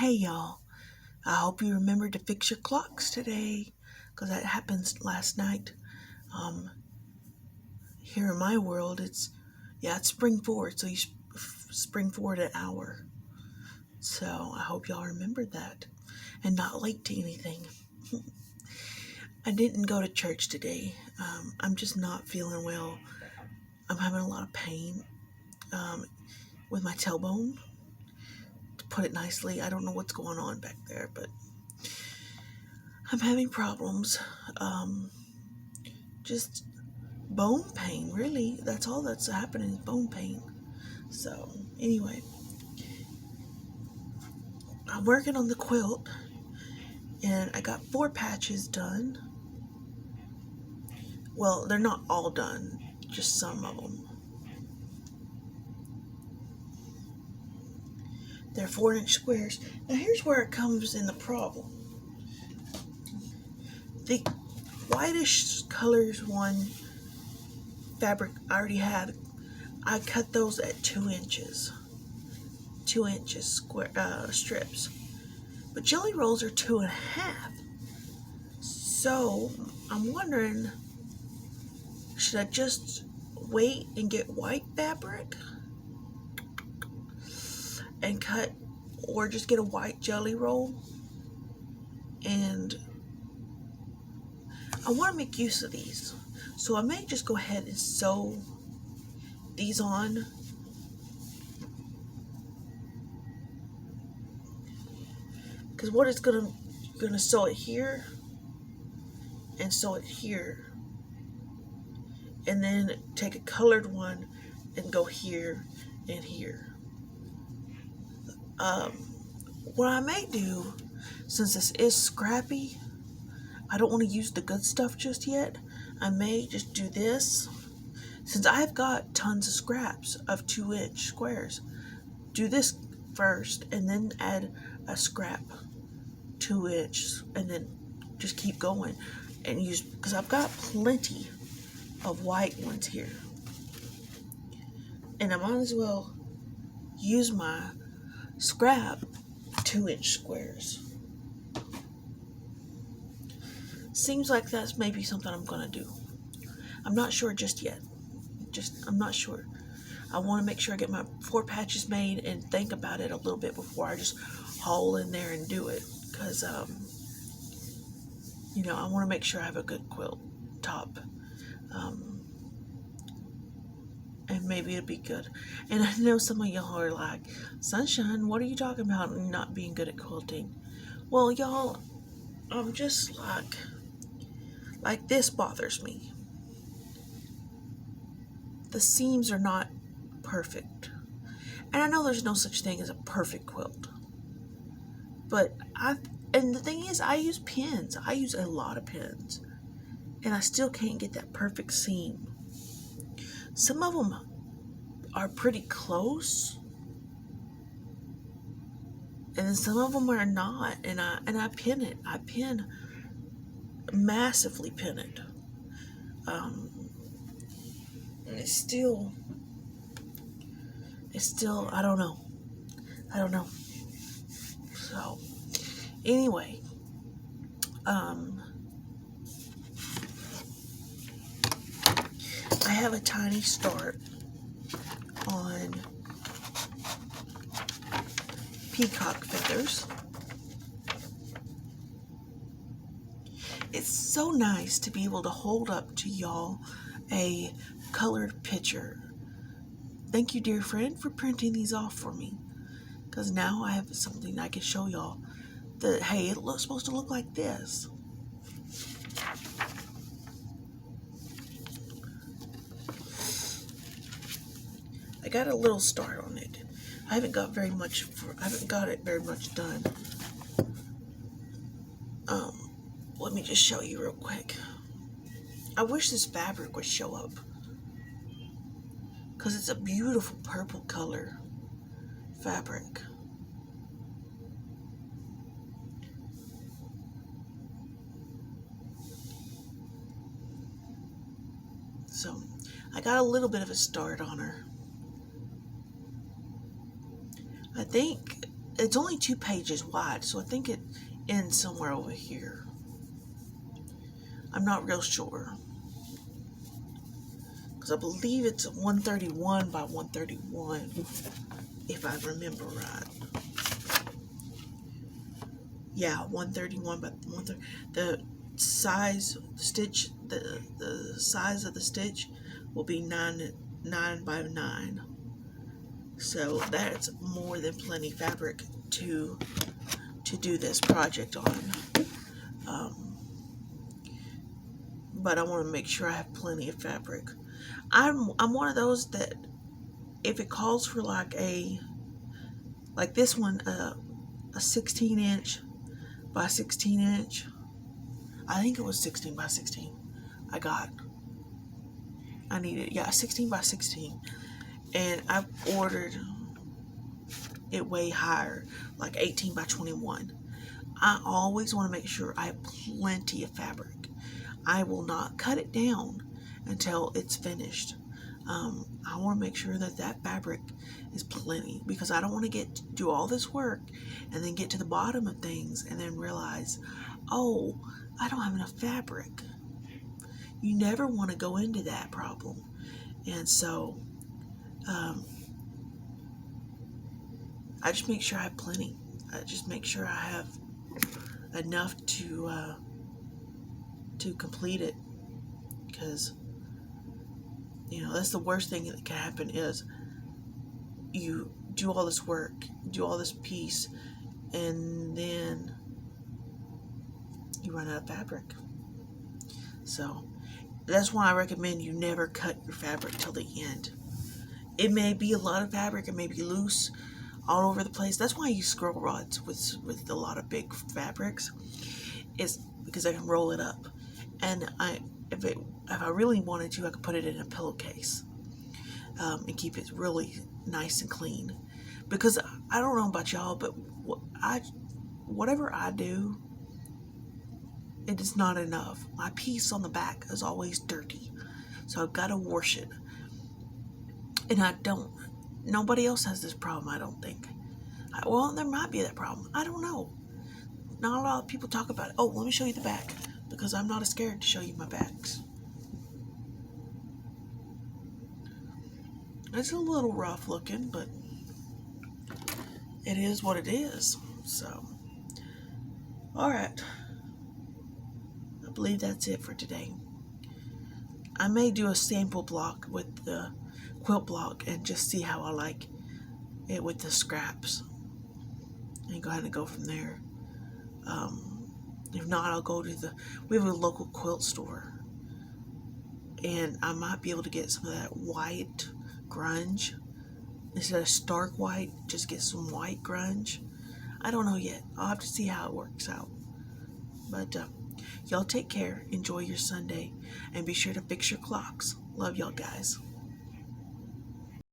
Hey y'all, I hope you remembered to fix your clocks today, because that happens last night. Um, Here in my world, it's spring forward, so you spring forward an hour. So I hope y'all remembered that, and not late to anything. I didn't go to church today. I'm just not feeling well. I'm having a lot of pain um, with my tailbone, to put it nicely. I don't know what's going on back there, but I'm having problems. Just bone pain, really. That's all that's happening is bone pain. So, anyway, I'm working on the quilt, and I got 4 patches done. Well, they're not all done, just some of them. They're 4-inch squares. Now, here's where it comes in the problem. The whitish colors one fabric I already had, I cut those at 2 inches. 2 inches square strips. But jelly rolls are 2.5. So I'm wondering, should I just wait and get white fabric and cut, or just get a white jelly roll? And I want to make use of these, so I may just go ahead and sew these on. Because what it's gonna sew it here and sew it here, and then take a colored one and go here and here. What I may do, since this is scrappy, I don't want to use the good stuff just yet. I may just do this, since I've got tons of scraps of 2-inch squares. Do this first, and then add a scrap 2-inch, and then just keep going and use, because I've got plenty of white ones here, and I might as well use my scrap 2-inch squares. Seems like that's maybe something I'm gonna do. I'm not sure just yet. I'm not sure. I want to make sure I get my 4 patches made and think about it a little bit before I just haul in there and do it. Because, I want to make sure I have a good quilt top. And maybe it'll be good. And I know some of y'all are like, Sunshine, what are you talking about not being good at quilting? Well, y'all, I'm just like this bothers me. The seams are not perfect. And I know there's no such thing as a perfect quilt. But and the thing is, I use pins. I use a lot of pins. And I still can't get that perfect seam. Some of them are pretty close. And then some of them are not. And I pin it. I massively pin it. And it's still, I don't know. So, anyway, I have a tiny start on peacock feathers. It's so nice to be able to hold up to y'all a colored picture. Thank you, dear friend, for printing these off for me, because now I have something I can show y'all that, hey, it looks supposed to look like this. I got a little start on it. I haven't got it very much done. Let me just show you real quick. I wish this fabric would show up, because it's a beautiful purple color fabric. So I got a little bit of a start on her. I think it's only 2 pages wide, so I think it ends somewhere over here. I'm not real sure, because I believe it's 131 by 131, if I remember right. Yeah, 131 by 130. The size, the stitch, the size of the stitch will be 9 by 9. So that's more than plenty fabric to do this project on. But I want to make sure I have plenty of fabric. I'm one of those that if it calls for like this one, a 16-inch by 16-inch, I think it was 16 by 16. I needed, yeah, 16 by 16, and I've ordered it way higher, like 18 by 21. I always want to make sure I have plenty of fabric. I will not cut it down until it's finished. I want to make sure that fabric is plenty, because I don't want to do all this work and then get to the bottom of things and then realize, oh, I don't have enough fabric. You never want to go into that problem. And so I just make sure I have plenty. I just make sure I have enough to complete it, because that's the worst thing that can happen is you do all this work, do all this piece, and then you run out of fabric. So that's why I recommend you never cut your fabric till the end. It may be a lot of fabric, it may be loose all over the place. That's why I use scroll rods with a lot of big fabrics, is because I can roll it up. And if I really wanted to, I could put it in a pillowcase and keep it really nice and clean. Because I don't know about y'all, but whatever I do, it is not enough. My piece on the back is always dirty, so I've got to wash it. And nobody else has this problem, I don't think. Well, there might be that problem. I don't know. Not a lot of people talk about it. Oh, let me show you the back, because I'm not scared to show you my backs. It's a little rough looking, but it is what it is. So, alright. I believe that's it for today. I may do a sample block with the quilt block and just see how I like it with the scraps, and go ahead and go from there. If not, I'll go to we have a local quilt store, and I might be able to get some of that white grunge instead of stark white. Just get some white grunge. I don't know yet. I'll have to see how it works out. But y'all take care, enjoy your Sunday, and be sure to fix your clocks. Love y'all guys.